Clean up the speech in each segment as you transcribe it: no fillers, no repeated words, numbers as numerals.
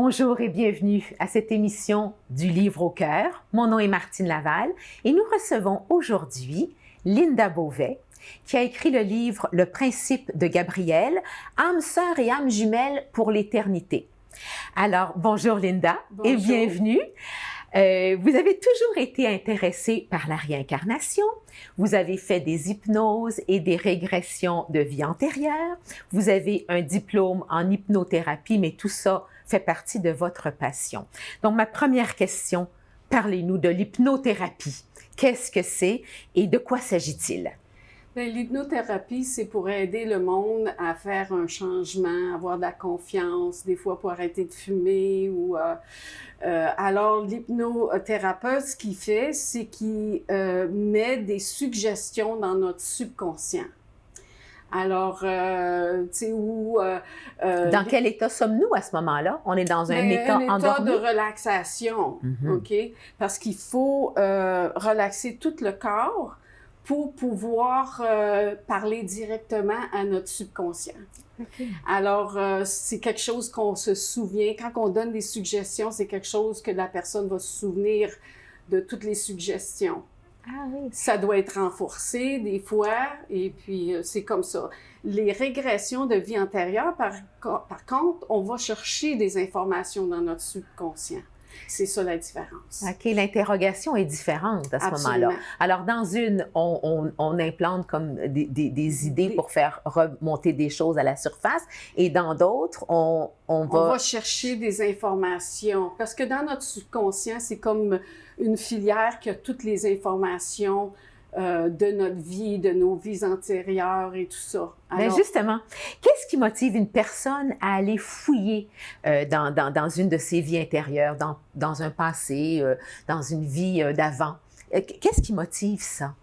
Bonjour et bienvenue à cette émission du Livre au cœur. Mon nom est Martine Laval et nous recevons aujourd'hui Linda Beauvais qui a écrit le livre Le principe de Gabriel, âme sœur et âme jumelle pour l'éternité. Alors, bonjour Linda et bienvenue. Vous avez toujours été intéressée par la réincarnation. Vous avez fait des hypnoses et des régressions de vie antérieure. Vous avez un diplôme en hypnothérapie, mais tout ça fait partie de votre passion. Donc, ma première question, parlez-nous de l'hypnothérapie. Qu'est-ce que c'est et de quoi s'agit-il? Bien, l'hypnothérapie, c'est pour aider le monde à faire un changement, avoir de la confiance, des fois pour arrêter de fumer. Alors, l'hypnothérapeute, ce qu'il fait, c'est qu'il met des suggestions dans notre subconscient. Alors, tu sais, dans quel état sommes-nous à ce moment-là? On est dans un état endormi? Un état de relaxation, OK? Parce qu'il faut relaxer tout le corps pour pouvoir parler directement à notre subconscient. Okay. Alors, c'est quelque chose qu'on se souvient. Quand on donne des suggestions, c'est quelque chose que la personne va se souvenir de toutes les suggestions. Ah oui. Ça doit être renforcé des fois, et puis c'est comme ça. Les régressions de vie antérieure, par contre, on va chercher des informations dans notre subconscient. C'est ça la différence. OK, l'interrogation est différente à ce moment-là. Alors, dans une, on implante comme des idées pour faire remonter des choses à la surface, et dans d'autres, on va chercher des informations. Parce que dans notre subconscient, c'est comme une filière qui a toutes les informations de notre vie, de nos vies antérieures et tout ça. Alors, bien justement, qu'est-ce qui motive une personne à aller fouiller dans une de ses vies intérieures, dans un passé, dans une vie d'avant? Qu'est-ce qui motive ça?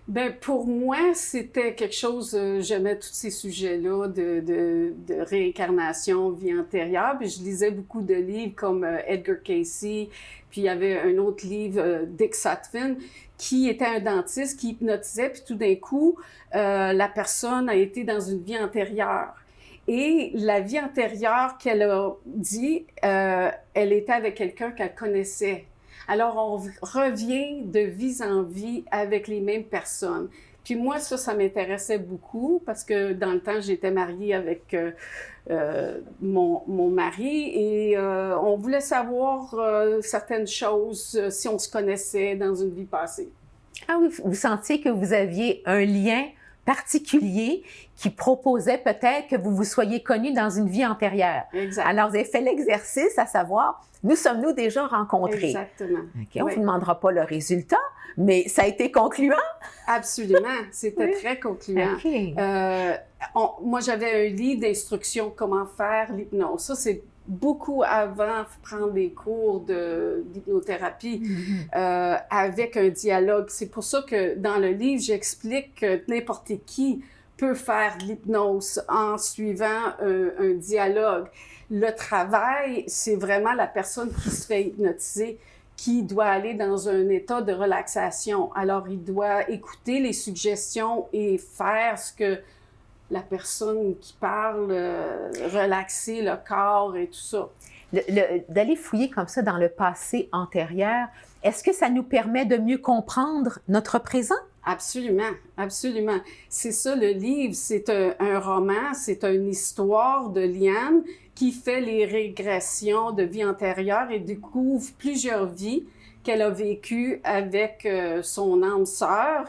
Bien, pour moi, c'était quelque chose, j'aimais tous ces sujets-là de réincarnation, vie antérieure, puis je lisais beaucoup de livres comme Edgar Cayce, puis il y avait un autre livre, Dick Sattwin, qui était un dentiste qui hypnotisait, puis tout d'un coup, la personne a été dans une vie antérieure. Et la vie antérieure qu'elle a dit, elle était avec quelqu'un qu'elle connaissait. Alors, on revient de vie en vie avec les mêmes personnes. Puis moi, ça m'intéressait beaucoup parce que dans le temps, j'étais mariée avec mon mari et on voulait savoir certaines choses si on se connaissait dans une vie passée. Ah oui, vous sentiez que vous aviez un lien particulier qui proposait peut-être que vous vous soyez connus dans une vie antérieure. Exact. Alors, vous avez fait l'exercice à savoir, nous sommes-nous déjà rencontrés? Exactement. OK, on ne vous demandera pas le résultat, mais ça a été concluant? Absolument, c'était très concluant. Okay. Moi, j'avais un livre d'instructions comment faire l'hypnose. Ça, c'est beaucoup avant de prendre des cours d'hypnothérapie avec un dialogue. C'est pour ça que dans le livre, j'explique que n'importe qui peut faire de l'hypnose en suivant un dialogue. Le travail, c'est vraiment la personne qui se fait hypnotiser qui doit aller dans un état de relaxation. Alors, il doit écouter les suggestions et faire ce que la personne qui parle, relaxer le corps et tout ça. D'aller fouiller comme ça dans le passé antérieur, est-ce que ça nous permet de mieux comprendre notre présent? Absolument, absolument. C'est ça, le livre, c'est un roman, c'est une histoire de Liane qui fait les régressions de vie antérieure et découvre plusieurs vies qu'elle a vécues avec son âme sœur.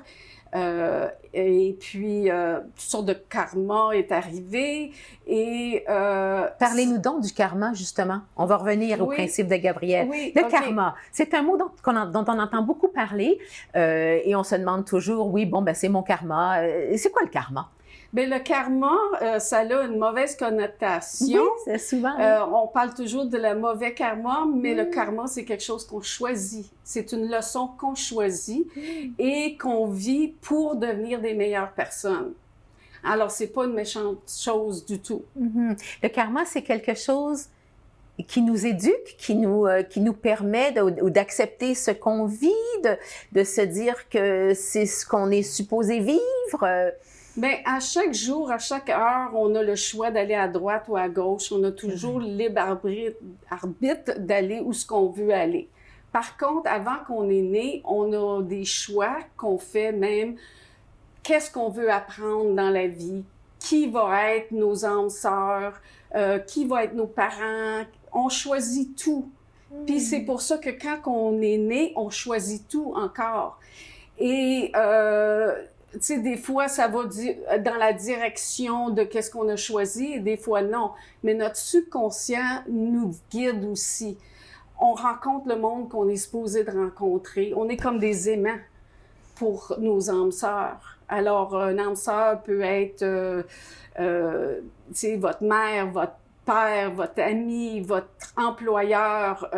Et puis, toutes sortes de karma est arrivé. Et parlez-nous donc du karma, justement. On va revenir au principe de Gabriel. Oui, le karma, c'est un mot dont on entend beaucoup parler et on se demande toujours, oui, bon, ben c'est mon karma. C'est quoi le karma? Bien, le karma, ça a une mauvaise connotation. Oui, c'est souvent. On parle toujours de le mauvais karma, mais le karma, c'est quelque chose qu'on choisit. C'est une leçon qu'on choisit et qu'on vit pour devenir des meilleures personnes. Alors, c'est pas une méchante chose du tout. Le karma, c'est quelque chose qui nous éduque, qui nous permet d'accepter ce qu'on vit, de se dire que c'est ce qu'on est supposé vivre. Bien, à chaque jour, à chaque heure, on a le choix d'aller à droite ou à gauche. On a toujours le libre arbitre d'aller où ce qu'on veut aller. Par contre, avant qu'on est né, on a des choix qu'on fait même. Qu'est-ce qu'on veut apprendre dans la vie? Qui va être nos âmes sœurs? Qui va être nos parents? On choisit tout. Puis c'est pour ça que quand on est né, on choisit tout encore. Et tu sais, des fois, ça va dans la direction de qu'est-ce qu'on a choisi, et des fois, non. Mais notre subconscient nous guide aussi. On rencontre le monde qu'on est supposé de rencontrer. On est comme des aimants pour nos âmes sœurs. Alors, une âme sœur peut être, tu sais, votre mère, votre père, votre ami, votre employeur,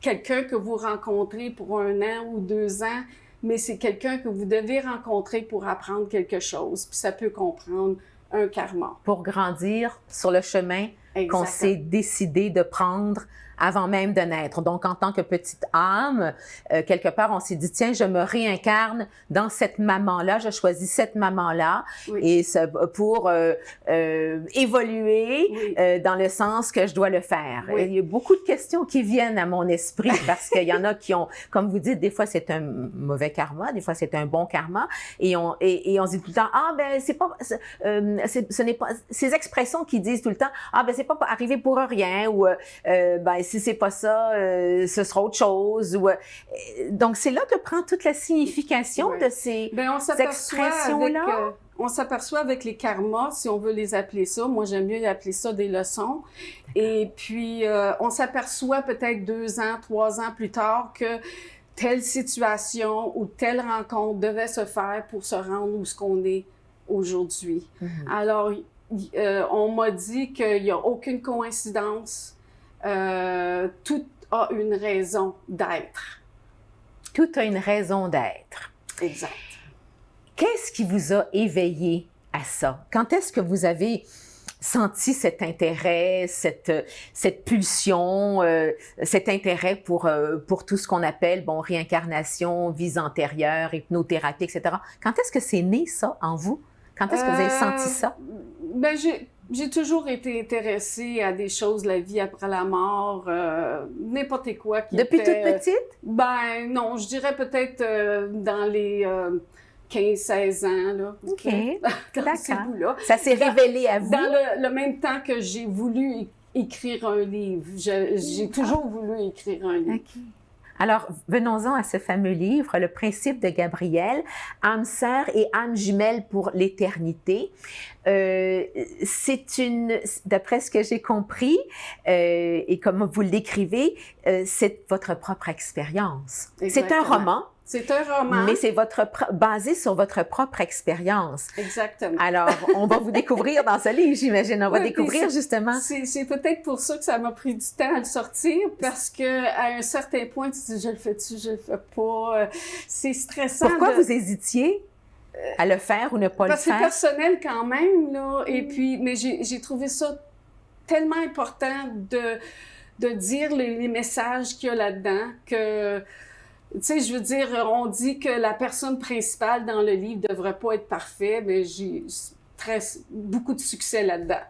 quelqu'un que vous rencontrez pour 1 an ou 2 ans, mais c'est quelqu'un que vous devez rencontrer pour apprendre quelque chose. Puis ça peut comprendre un karma. Pour grandir sur le chemin qu'on s'est décidé de prendre avant même de naître. Donc, en tant que petite âme, quelque part, on s'est dit, tiens, je me réincarne dans cette maman-là, je choisis cette maman-là, oui. Et pour évoluer oui. Dans le sens que je dois le faire. Oui. Il y a beaucoup de questions qui viennent à mon esprit parce qu'il y en a qui ont, comme vous dites, des fois c'est un mauvais karma, des fois c'est un bon karma, et on se dit tout le temps, ah ben c'est pas, ce n'est pas, ces expressions qui disent tout le temps, ah ben c'est pas arrivé pour rien, ou ben si c'est pas ça, ce sera autre chose. Ou, donc, c'est là que prend toute la signification oui. de ces expressions-là. On s'aperçoit avec les karmas, si on veut les appeler ça. Moi, j'aime mieux appeler ça des leçons. Et puis, on s'aperçoit peut-être 2 ans, 3 ans plus tard que telle situation ou telle rencontre devait se faire pour se rendre où ce qu'on est aujourd'hui. Mm-hmm. Alors, on m'a dit qu'il n'y a aucune coïncidence. Tout a une raison d'être. Tout a une raison d'être. Exact. Qu'est-ce qui vous a éveillé à ça? Quand est-ce que vous avez senti cet intérêt, cette pulsion, cet intérêt pour tout ce qu'on appelle, bon, réincarnation, vies antérieures, hypnothérapie, etc. Quand est-ce que c'est né, ça, en vous? Quand est-ce que vous avez senti ça? Ben, j'ai toujours été intéressée à des choses, la vie après la mort, n'importe quoi. Depuis toute petite? Ben non, je dirais peut-être dans les 15-16 ans, là. OK, dans ces bouts-là. Ça s'est révélé à vous? Dans le même temps que j'ai voulu écrire un livre. J'ai toujours voulu écrire un livre. Okay. Alors, venons-en à ce fameux livre, Le principe de Gabriel, âme sœur et âme jumelle pour l'éternité. C'est d'après ce que j'ai compris, et comme vous l'écrivez, c'est votre propre expérience. C'est un roman. C'est un roman. Mais c'est basé sur votre propre expérience. Exactement. Alors, on va vous découvrir dans ce livre, j'imagine. On va découvrir justement. C'est peut-être pour ça que ça m'a pris du temps à le sortir, parce que à un certain point, tu te dis, je le fais-tu, je le fais pas. C'est stressant. Pourquoi vous hésitiez à le faire ou ne pas le faire? Parce que c'est personnel quand même, là. Et puis, mais j'ai trouvé ça tellement important de dire les messages qu'il y a là-dedans que... Tu sais, je veux dire, on dit que la personne principale dans le livre ne devrait pas être parfaite, mais j'ai beaucoup de succès là-dedans.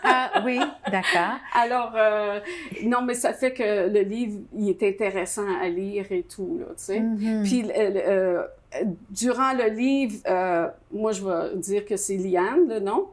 Ah oui, d'accord. Alors, non, mais ça fait que le livre, il est intéressant à lire et tout, là, tu sais. Mm-hmm. Puis, durant le livre, moi, je vais dire que c'est Liane, le nom.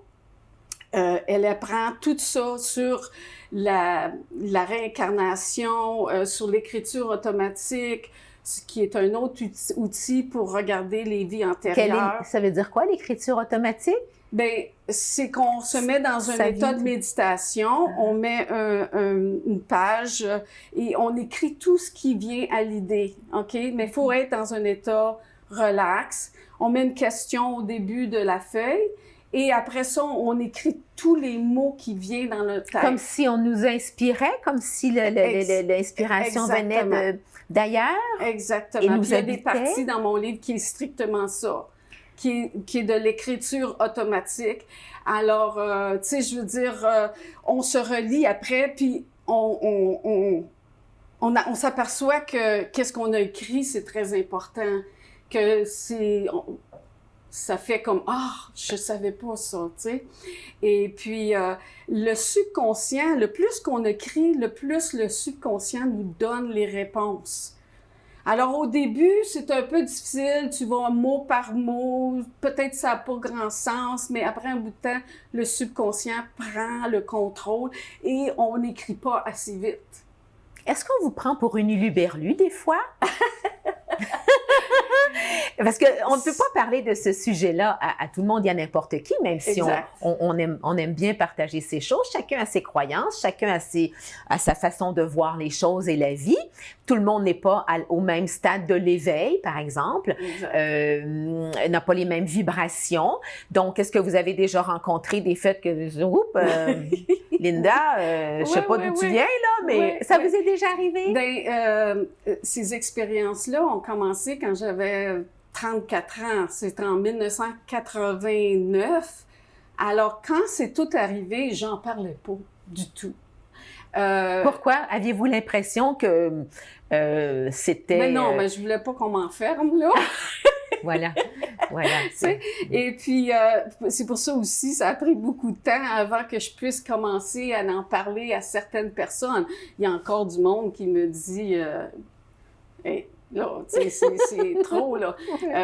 Elle apprend tout ça sur la réincarnation, sur l'écriture automatique, ce qui est un autre outil pour regarder les vies antérieures. Ça veut dire quoi, l'écriture automatique? Bien, c'est qu'on se met dans un état de méditation, on met une page et on écrit tout ce qui vient à l'idée, OK? Mais il faut être dans un état relax. On met une question au début de la feuille et après ça, on écrit tous les mots qui viennent dans notre tête. Comme si on nous inspirait, comme si l'inspiration venait d'ailleurs. Exactement. Et puis il y a des parties dans mon livre qui est strictement ça, qui est de l'écriture automatique. Alors, tu sais, je veux dire, on se relit après, puis on s'aperçoit que qu'est-ce qu'on a écrit, c'est très important, que ça fait comme « Ah, je savais pas ça », tu sais. Et puis, le subconscient, le plus qu'on écrit, le plus le subconscient nous donne les réponses. Alors, au début, c'est un peu difficile, tu vas mot par mot, peut-être ça n'a pas grand sens, mais après un bout de temps, le subconscient prend le contrôle et on n'écrit pas assez vite. Est-ce qu'on vous prend pour une huluberlue des fois? Parce qu'on ne peut pas parler de ce sujet-là à tout le monde et à n'importe qui, même si on aime bien partager ces choses. Chacun a ses croyances, chacun a sa façon de voir les choses et la vie. Tout le monde n'est pas au même stade de l'éveil, par exemple, n'a pas les mêmes vibrations. Donc, est-ce que vous avez déjà rencontré des faits que, Linda, je ne sais pas d'où tu viens, là, mais ça vous est déjà arrivé? Bien, ces expériences-là ont commencé quand j'avais 34 ans. C'était en 1989. Alors, quand c'est tout arrivé, j'en parlais pas du tout. Pourquoi? Aviez-vous l'impression que c'était... Mais non, mais je voulais pas qu'on m'enferme, là. Voilà. Et puis, c'est pour ça aussi, ça a pris beaucoup de temps avant que je puisse commencer à en parler à certaines personnes. Il y a encore du monde qui me dit... Hey, là, c'est trop, là.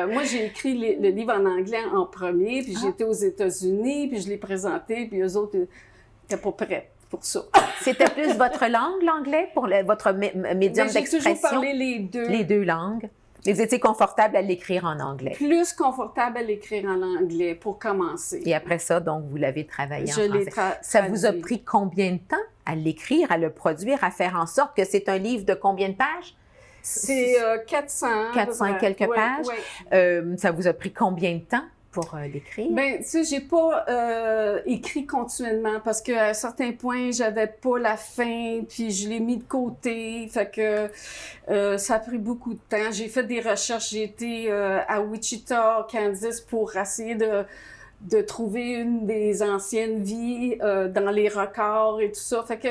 Moi, j'ai écrit le livre en anglais en premier, puis j'étais aux États-Unis, puis je l'ai présenté, puis eux autres n'étaient pas prêts pour ça. C'était plus votre langue, l'anglais, pour votre médium d'expression? J'ai toujours parlé les deux. Les deux langues. Et vous étiez confortable à l'écrire en anglais? Plus confortable à l'écrire en anglais, pour commencer. Et après ça, donc, vous l'avez travaillé en français. Je l'ai Ça vous a pris combien de temps à l'écrire, à le produire, à faire en sorte que c'est un livre de combien de pages? C'est 400. 400 quelques pages. Ouais. Ça vous a pris combien de temps pour l'écrire? Bien, tu sais, j'ai pas écrit continuellement parce qu'à un certain point, j'avais pas la fin, puis je l'ai mis de côté. Fait que ça a pris beaucoup de temps. J'ai fait des recherches. J'ai été à Wichita, Kansas, pour essayer de trouver une des anciennes vies dans les records et tout ça. Fait que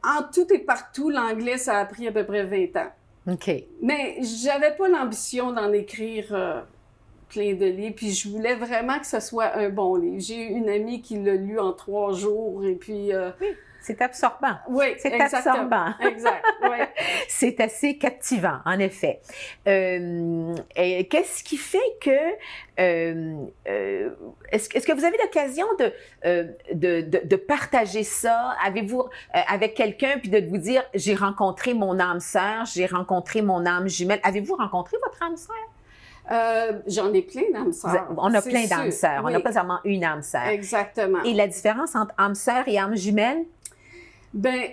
en tout et partout, l'anglais, ça a pris à peu près 20 ans. OK. Mais j'avais pas l'ambition d'en écrire plein de livres, puis je voulais vraiment que ce soit un bon livre. J'ai eu une amie qui l'a lu en 3 jours, et puis... Oui, c'est absorbant. Oui, c'est absorbant. Exact, oui. C'est assez captivant, en effet. Qu'est-ce qui fait que... est-ce que vous avez l'occasion de partager ça? Avez-vous avec quelqu'un, puis de vous dire, j'ai rencontré mon âme sœur, j'ai rencontré mon âme jumelle. Avez-vous rencontré votre âme sœur? J'en ai plein d'âmes sœurs. On a plein d'âmes sœurs. Oui. On n'a pas seulement une âme sœur. Exactement. Et la différence entre âme sœur et âme jumelle? Bien,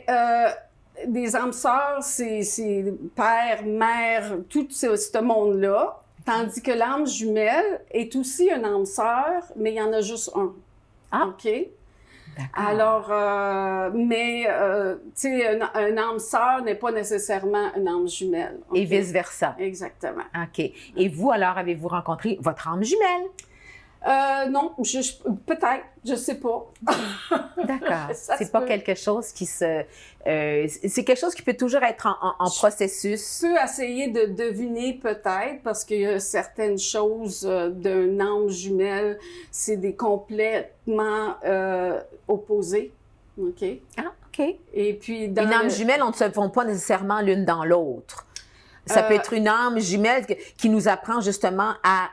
des âmes sœurs, c'est père, mère, tout ce monde-là. Tandis que l'âme jumelle est aussi une âme sœur, mais il y en a juste un. Ah! OK? D'accord. Alors, mais, tu sais, un âme sœur n'est pas nécessairement une âme jumelle. Okay? Et vice-versa. Exactement. OK. Et vous, alors, avez-vous rencontré votre âme jumelle? Non, peut-être, je sais pas. D'accord. C'est pas quelque chose qui se... c'est quelque chose qui peut toujours être en processus. Je peux essayer de deviner peut-être, parce qu'il y a certaines choses d'un âme jumelle, c'est des complètement opposés. OK? Ah, OK. Et puis, Une âme jumelle, on ne se fond pas nécessairement l'une dans l'autre. Ça peut être une âme jumelle qui nous apprend justement à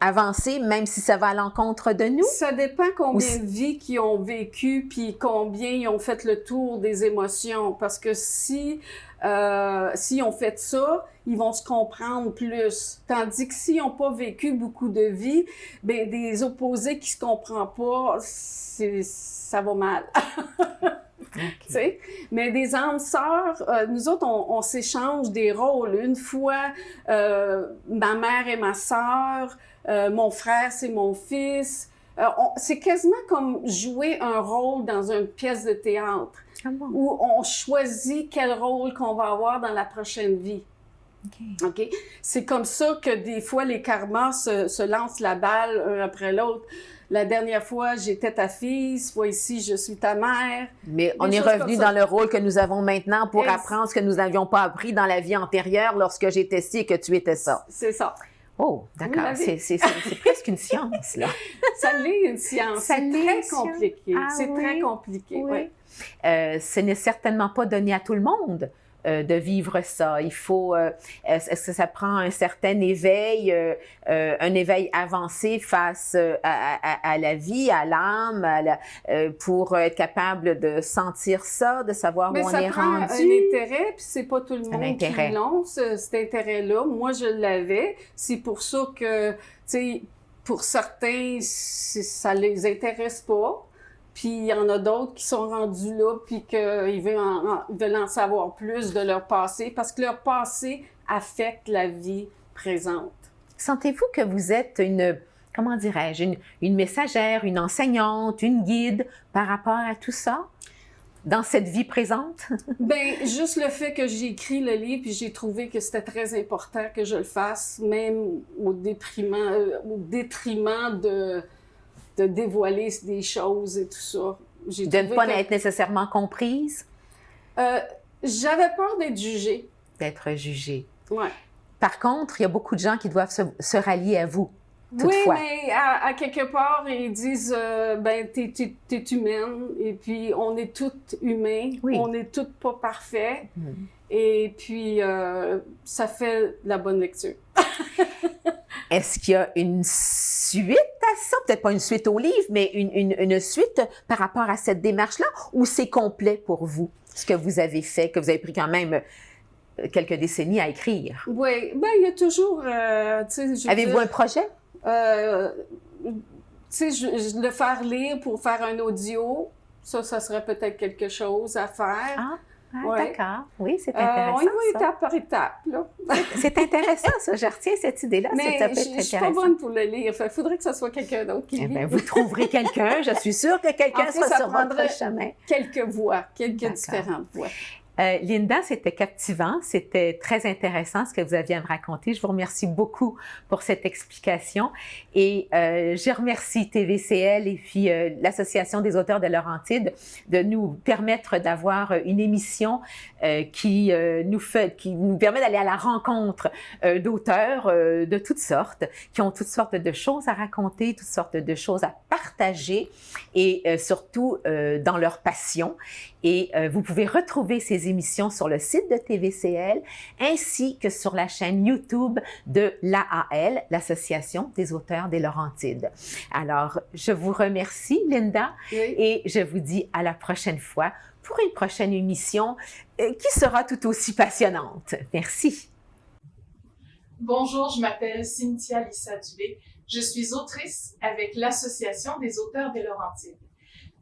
avancer, même si ça va à l'encontre de nous? Ça dépend combien de vies qu'ils ont vécu, puis combien ils ont fait le tour des émotions. Parce que si ont fait ça, ils vont se comprendre plus. Tandis que s'ils n'ont pas vécu beaucoup de vies, ben des opposés qui se comprennent pas, ça va mal. Okay. Mais des âmes sœurs, nous autres, on s'échange des rôles. Une fois, ma mère est ma sœur, mon frère, c'est mon fils. C'est quasiment comme jouer un rôle dans une pièce de théâtre, où on choisit quel rôle qu'on va avoir dans la prochaine vie. Okay. C'est comme ça que des fois, les karmas se lancent la balle un après l'autre. La dernière fois, j'étais ta fille, cette fois-ci, je suis ta mère. Mais on est revenu dans le rôle que nous avons maintenant pour apprendre ce que nous n'avions pas appris dans la vie antérieure lorsque j'étais ci et que tu étais ça. C'est ça. Oh, d'accord. C'est presque une science, là. Ça l'est une science. C'est très compliqué. Ah, c'est très compliqué, oui. Ce n'est certainement pas donné à tout le monde de vivre ça. Il faut, est-ce que ça prend un certain éveil, un éveil avancé face à la vie, à l'âme, pour être capable de sentir ça, de savoir où on est rendu? Mais ça prend un intérêt, puis c'est pas tout le monde qui l'ont, cet intérêt-là. Moi, je l'avais. C'est pour ça que, tu sais, pour certains, ça les intéresse pas. Puis il y en a d'autres qui sont rendus là, puis qu'ils veulent en savoir plus de leur passé, parce que leur passé affecte la vie présente. Sentez-vous que vous êtes comment dirais-je, une messagère, une enseignante, une guide par rapport à tout ça, dans cette vie présente? Bien, juste le fait que j'ai écrit le livre, puis j'ai trouvé que c'était très important que je le fasse, même au détriment de dévoiler des choses et tout ça. De ne pas être nécessairement comprise? J'avais peur d'être jugée. D'être jugée. Oui. Par contre, il y a beaucoup de gens qui doivent se rallier à vous, toutefois. Oui, mais à quelque part, ils disent, ben, t'es humaine, et puis on est toutes humains, on est toutes pas parfaits, et puis ça fait la bonne lecture. Est-ce qu'il y a une suite à ça? Peut-être pas une suite au livre, mais une suite par rapport à cette démarche-là, ou c'est complet pour vous, ce que vous avez fait, que vous avez pris quand même quelques décennies à écrire? Oui, bien, il y a toujours... Avez-vous un projet? Tu sais, le faire lire pour faire un audio, ça serait peut-être quelque chose à faire. Ah, d'accord. Oui, c'est intéressant. On y va étape par étape, là. C'est intéressant, ça. Je retiens cette idée-là. Mais je suis pas bonne pour le lire. Il faudrait que ce soit quelqu'un d'autre qui lit. Vous trouverez quelqu'un. Je suis sûre que quelqu'un sera sur votre chemin. Quelques voix, quelques différentes voix. Linda, c'était captivant, c'était très intéressant ce que vous aviez à me raconter. Je vous remercie beaucoup pour cette explication et je remercie TVCL et puis l'Association des auteurs de Laurentides de nous permettre d'avoir une émission qui nous permet d'aller à la rencontre d'auteurs de toutes sortes, qui ont toutes sortes de choses à raconter, toutes sortes de choses à partager et surtout dans leur passion. Et vous pouvez retrouver ces émissions sur le site de TVCL ainsi que sur la chaîne YouTube de l'AAL, l'Association des auteurs des Laurentides. Alors, je vous remercie, Linda, et je vous dis à la prochaine fois pour une prochaine émission qui sera tout aussi passionnante. Merci. Bonjour, je m'appelle Cynthia Lissa-Dubé. Je suis autrice avec l'Association des auteurs des Laurentides.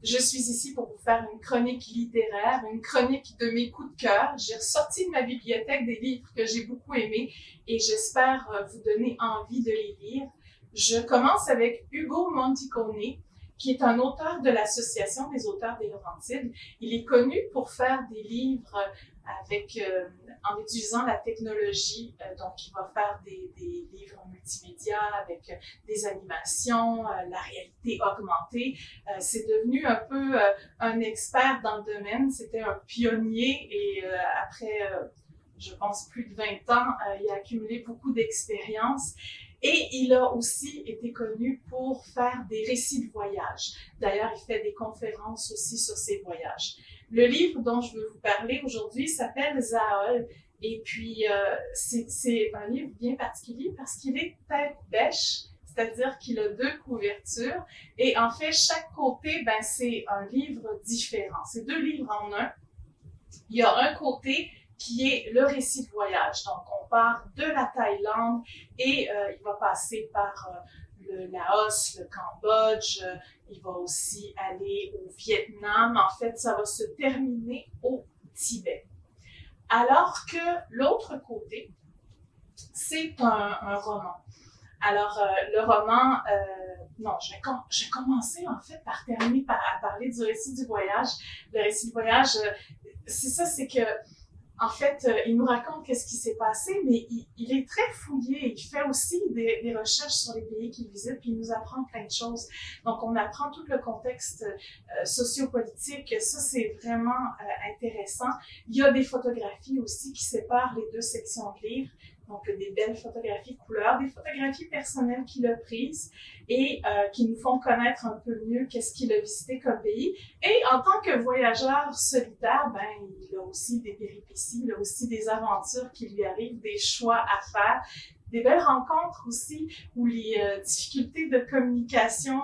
Je suis ici pour vous faire une chronique littéraire, une chronique de mes coups de cœur. J'ai ressorti de ma bibliothèque des livres que j'ai beaucoup aimés et j'espère vous donner envie de les lire. Je commence avec Ugo Monticone, qui est un auteur de l'Association des auteurs des Laurentides. Il est connu pour faire des livres en utilisant la technologie. Donc, il va faire des livres multimédia avec des animations, la réalité augmentée. C'est devenu un peu un expert dans le domaine. C'était un pionnier et après, je pense, plus de 20 ans, il a accumulé beaucoup d'expérience. Et il a aussi été connu pour faire des récits de voyage. D'ailleurs, il fait des conférences aussi sur ses voyages. Le livre dont je veux vous parler aujourd'hui s'appelle Zahol. Et puis, c'est un livre bien particulier parce qu'il est tête bêche, c'est-à-dire qu'il a 2 couvertures. Et en fait, chaque côté, c'est un livre différent. C'est 2 livres en un. Il y a un côté qui est le récit de voyage. Donc, on part de la Thaïlande et il va passer par le Laos, le Cambodge, il va aussi aller au Vietnam. En fait, ça va se terminer au Tibet. Alors que l'autre côté, c'est un roman. Alors, le roman, je vais commencer en fait par terminer à parler du récit du voyage. Le récit du voyage, c'est ça, c'est que en fait, il nous raconte qu'est-ce qui s'est passé, mais il est très fouillé. Il fait aussi des recherches sur les pays qu'il visite, puis il nous apprend plein de choses. Donc, on apprend tout le contexte sociopolitique. Ça, c'est vraiment intéressant. Il y a des photographies aussi qui séparent les 2 sections de livres. Donc, des belles photographies couleurs, des photographies personnelles qu'il a prises et qui nous font connaître un peu mieux qu'est-ce qu'il a visité comme pays. Et en tant que voyageur solitaire, ben, il a aussi des péripéties, il a aussi des aventures qui lui arrivent, des choix à faire, des belles rencontres aussi où les difficultés de communication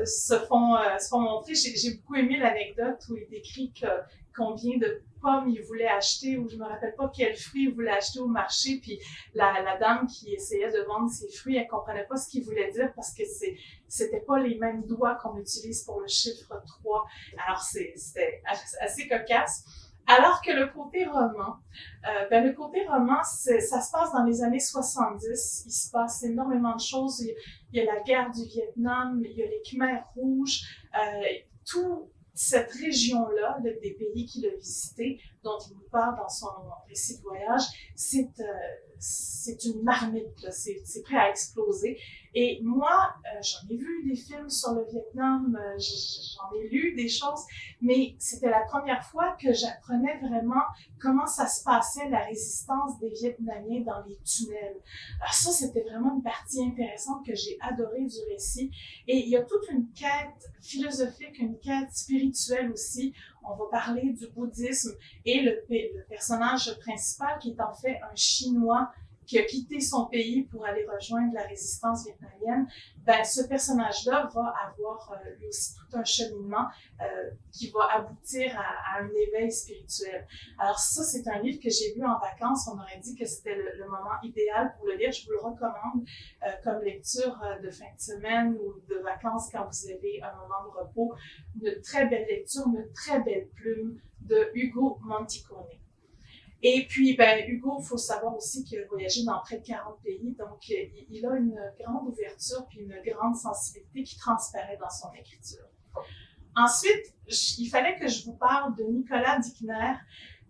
se font montrer. J'ai beaucoup aimé l'anecdote où il décrit combien de pommes il voulait acheter, ou je me rappelle pas quel fruit il voulait acheter au marché, puis la dame qui essayait de vendre ses fruits, elle comprenait pas ce qu'il voulait dire parce que c'était pas les mêmes doigts qu'on utilise pour le chiffre 3. Alors c'était assez cocasse. Alors que le côté roman, ça se passe dans les années 70. Il se passe énormément de choses. Il y a la guerre du Vietnam, il y a les Khmers rouges, tout cette région-là, des pays qu'il a visités, dont il nous parle dans son récit de voyage, c'est une marmite, là, c'est prêt à exploser. Et moi, j'en ai vu des films sur le Vietnam, j'en ai lu des choses, mais c'était la première fois que j'apprenais vraiment comment ça se passait, la résistance des Vietnamiens dans les tunnels. Alors ça, c'était vraiment une partie intéressante que j'ai adorée du récit. Et il y a toute une quête philosophique, une quête spirituelle aussi. On va parler du bouddhisme et le personnage principal qui est en fait un Chinois qui a quitté son pays pour aller rejoindre la résistance vietnamienne. Ben, ce personnage-là va avoir lui aussi tout un cheminement qui va aboutir à un éveil spirituel. Alors ça, c'est un livre que j'ai lu en vacances. On aurait dit que c'était le moment idéal pour le lire. Je vous le recommande comme lecture de fin de semaine ou de vacances quand vous avez un moment de repos. Une très belle lecture, une très belle plume de Ugo Monticone. Et puis, ben, Ugo, il faut savoir aussi qu'il a voyagé dans près de 40 pays, donc il a une grande ouverture puis une grande sensibilité qui transparaît dans son écriture. Ensuite, il fallait que je vous parle de Nicolas Dickner.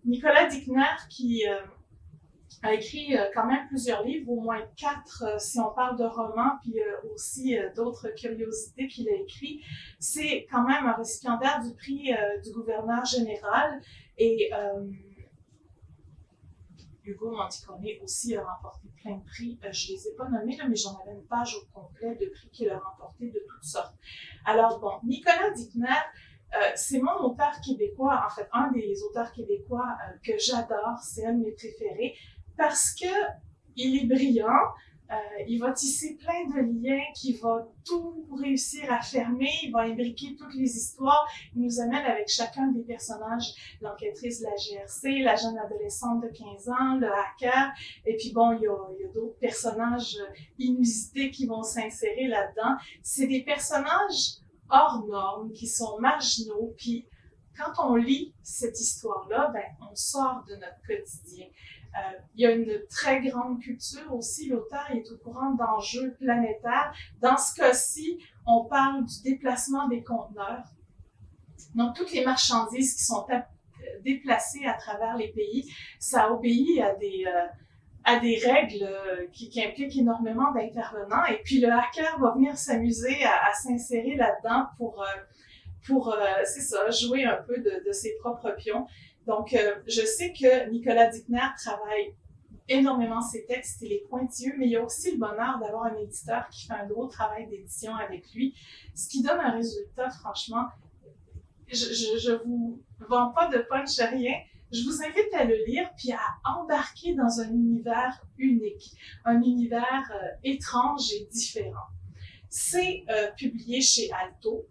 Nicolas Dickner qui a écrit quand même plusieurs livres, au moins 4 si on parle de romans, puis aussi d'autres curiosités qu'il a écrit. C'est quand même un récipiendaire du prix du gouverneur général et Ugo Monticone aussi a remporté plein de prix. Je les ai pas nommés, là, mais j'en avais une page au complet de prix qu'il a remporté de toutes sortes. Alors bon, Nicolas Dickner, c'est mon auteur québécois, en fait, un des auteurs québécois que j'adore, c'est un de mes préférés, parce que il est brillant, il va tisser plein de liens, qui va tout réussir à fermer, il va imbriquer toutes les histoires, il nous amène avec chacun des personnages, l'enquêtrice de la GRC, la jeune adolescente de 15 ans, le hacker, et puis bon, il y a d'autres personnages inusités qui vont s'insérer là-dedans. C'est des personnages hors normes, qui sont marginaux, puis quand on lit cette histoire-là, ben, on sort de notre quotidien. Il y a une très grande culture aussi. L'auteur est au courant d'enjeux planétaires. Dans ce cas-ci, on parle du déplacement des conteneurs. Donc, toutes les marchandises qui sont déplacées à travers les pays, ça obéit à des règles qui impliquent énormément d'intervenants. Et puis, le hacker va venir s'amuser à s'insérer là-dedans pour c'est ça, jouer un peu de ses propres pions. Donc, je sais que Nicolas Dickner travaille énormément ses textes, il est pointilleux, mais il y a aussi le bonheur d'avoir un éditeur qui fait un gros travail d'édition avec lui, ce qui donne un résultat, franchement, je vous vends pas de punch rien, je vous invite à le lire puis à embarquer dans un univers unique, un univers étrange et différent. C'est publié chez Alto,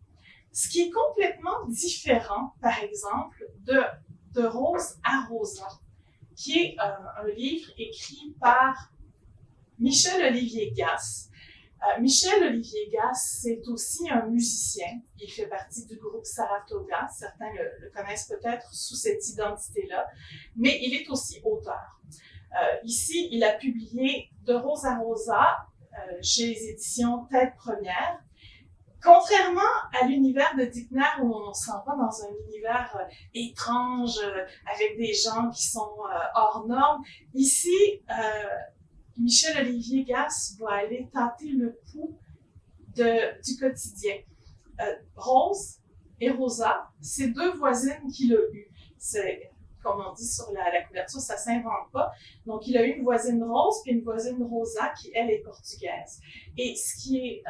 ce qui est complètement différent, par exemple, de Rose à Rosa, qui est un livre écrit par Michel-Olivier Gass. Michel-Olivier Gass, c'est aussi un musicien. Il fait partie du groupe Saratoga. Certains le connaissent peut-être sous cette identité-là. Mais il est aussi auteur. Ici, il a publié De Rose à Rosa chez les éditions Tête Première. Contrairement à l'univers de Dickner où on s'en va dans un univers étrange avec des gens qui sont hors normes, ici, Michel-Olivier Gass va aller tâter le pouls du quotidien. Rose et Rosa, c'est 2 voisines qu'il a eues. comme on dit sur la couverture, ça s'invente pas. Donc, il a eu une voisine rose, puis une voisine Rosa, qui, elle, est portugaise. Et ce qui est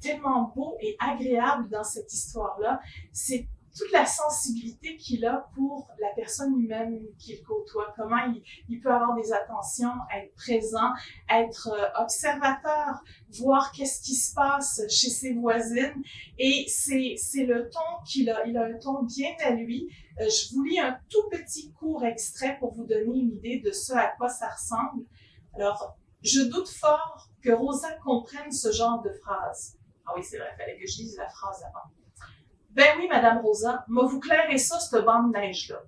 tellement beau et agréable dans cette histoire-là, c'est toute la sensibilité qu'il a pour la personne humaine qu'il côtoie, comment il peut avoir des attentions, être présent, être observateur, voir qu'est-ce qui se passe chez ses voisines. Et c'est le ton qu'il a. Il a un ton bien à lui. Je vous lis un tout petit court extrait pour vous donner une idée de ce à quoi ça ressemble. Alors, je doute fort que Rosa comprenne ce genre de phrase. Ah oui, c'est vrai, il fallait que je lise la phrase avant. Ben oui, Madame Rosa, m'a vous clairé ça, cette bande de neige-là.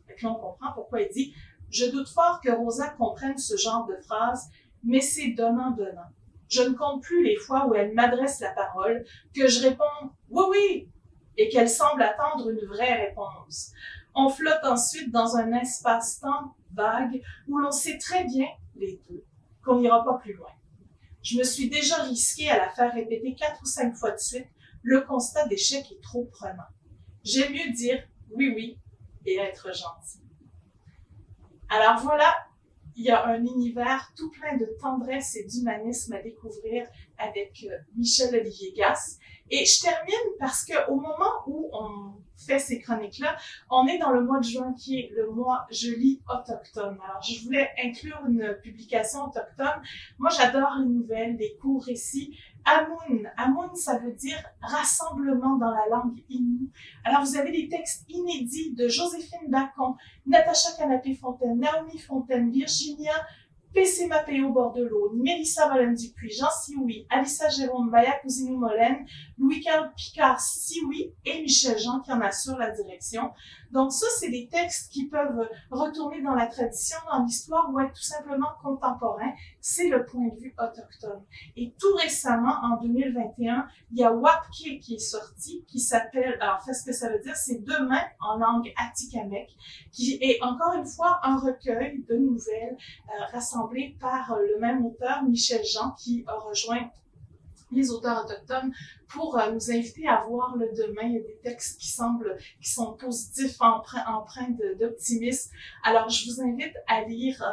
Fait que là, on comprend pourquoi elle dit « Je doute fort que Rosa comprenne ce genre de phrase, mais c'est donnant-donnant. Je ne compte plus les fois où elle m'adresse la parole, que je réponds « Oui, oui » et qu'elle semble attendre une vraie réponse. On flotte ensuite dans un espace-temps vague où l'on sait très bien, les deux, qu'on n'ira pas plus loin. Je me suis déjà risquée à la faire répéter 4 ou 5 fois de suite. Le constat d'échec est trop prenant. J'aime mieux dire oui, oui et être gentil. Alors voilà, il y a un univers tout plein de tendresse et d'humanisme à découvrir avec Michel-Olivier Gasse. Et je termine parce qu'au moment où on fait ces chroniques-là, on est dans le mois de juin qui est le mois Je lis autochtone. Alors, je voulais inclure une publication autochtone. Moi, j'adore les nouvelles, les courts récits. Amun. Amun, ça veut dire rassemblement dans la langue innu. Alors, vous avez des textes inédits de Joséphine Bacon, Natacha Canapé-Fontaine, Naomi Fontaine, Virginia PC Mapeo Bordelot, Mélissa Valène-Dupuis, Jean Sioui, Alissa Jérôme, Maya Cousinou-Molène, Louis-Carl Picard Sioui et Michel Jean qui en assurent la direction. Donc ça, c'est des textes qui peuvent retourner dans la tradition, dans l'histoire ou être tout simplement contemporains. C'est le point de vue autochtone. Et tout récemment, en 2021, il y a Wapke qui est sorti, qui s'appelle, alors en fait, ce que ça veut dire, c'est Demain en langue atikamekw, qui est encore une fois un recueil de nouvelles rassemblées par le même auteur, Michel Jean, qui a rejoint les auteurs autochtones pour nous inviter à voir le demain. Il y a des textes qui sont positifs, empreints d'optimisme. Alors, je vous invite à lire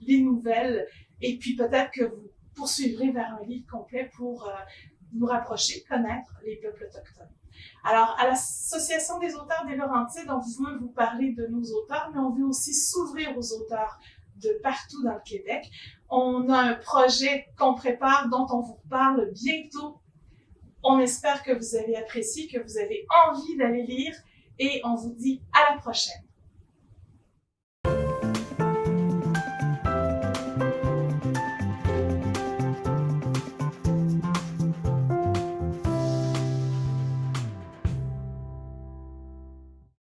les nouvelles et puis peut-être que vous poursuivrez vers un livre complet pour nous rapprocher, connaître les peuples autochtones. Alors, à l'Association des auteurs des Laurentides, on veut vous parler de nos auteurs, mais on veut aussi s'ouvrir aux auteurs de partout dans le Québec. On a un projet qu'on prépare, dont on vous parle bientôt. On espère que vous avez apprécié, que vous avez envie d'aller lire et on vous dit à la prochaine.